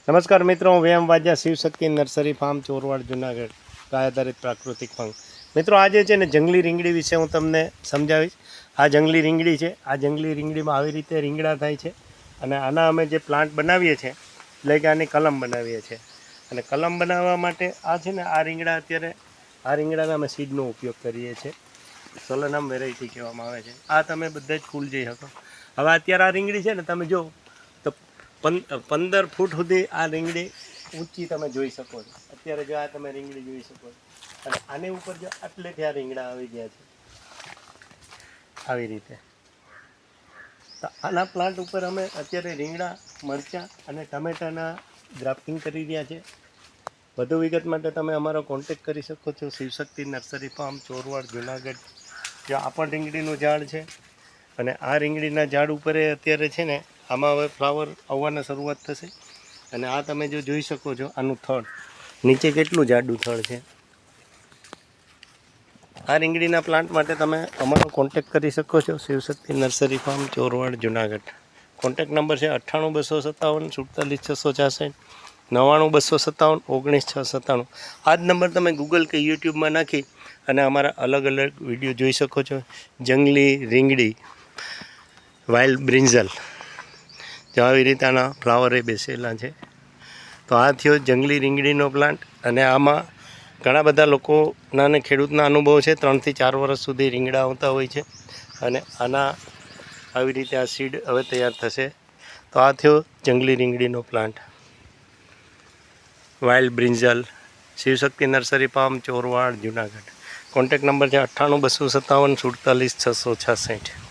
નમસ્કાર મિત્રો, હું વેમ વાજા શિવશક્તિ નર્સરી ફાર્મ ચોરવાડ જુનાગઢ ગાય આધારિત પ્રાકૃતિક ફંગ. મિત્રો આજે છે ને જંગલી રીંગણી વિશે હું તમને સમજાવીશ. આ જંગલી રીંગણી છે. આ જંગલી રીંગણીમાં આવી રીતે રીંગણા થાય છે અને આના અમે જે પ્લાન્ટ બનાવીએ છીએ એટલે કે આની કલમ બનાવીએ છીએ. અને કલમ બનાવવા માટે આ છે ને આ રીંગણા અત્યારે આ રીંગણાના અમે સીડનો ઉપયોગ કરીએ છીએ. સોલનમ વેરાયટી કહેવામાં આવે છે. આ તમે બધા જ ફૂલ જઈ શકો. હવે અત્યારે આ રીંગણી છે ને તમે જો તો 15 ફૂટ સુધી આ રીંગણી ઊંચી તમે જોઈ શકો છો. અત્યારે જો આ તમે રીંગણી જોઈ શકો છો અને આની ઉપર જો આટલેથી આ રીંગણા આવી ગયા છે આવી રીતે. તો આના પ્લાન્ટ ઉપર અમે અત્યારે રીંગણા, મરચાં અને ટમેટાના ગ્રાફ્ટિંગ કરી રહ્યા છે. વધુ વિગત માટે તમે અમારો કોન્ટેક કરી શકો છો. Shivshakti nursery farm Chorwad Junagadh. જ્યાં આ પણ રીંગણીનું ઝાડ છે અને આ રીંગણીના ઝાડ ઉપર અત્યારે છે ને આમાં હવે ફ્લાવર આવવાના શરૂઆત થશે. અને આ તમે જો જોઈ શકો છો આનું થડ નીચે કેટલું જાડું થડ છે. આ રીંગણીના પ્લાન્ટ માટે તમે અમારો કોન્ટેક કરી શકો છો. Shivshakti nursery farm Chorwad Junagadh. Contact number છે 98 257 46 666, 99 257 19 697. આ જ નંબર તમે ગૂગલ કે યુટ્યુબમાં નાખી અને અમારા અલગ અલગ વિડીયો જોઈ શકો છો. જંગલી રીંગણી, વાઇલ્ડ બ્રિંજલ, જો આવી રીતે આના ફ્લાવરે બેસેલા છે. તો આ થયો જંગલી રીંગણીનો પ્લાન્ટ. અને આમાં ઘણા બધા લોકોના અને ખેડૂતના અનુભવ છે. 3 થી 4 વર્ષ સુધી રીંગણા આવતા હોય છે અને આના આવી રીતે આ સીડ હવે તૈયાર થશે. તો આ થયો જંગલી રીંગણીનો plant, wild brinjal, Shivshakti nursery farm Chorwad Junagadh. Contact number છે 98 257 46 666.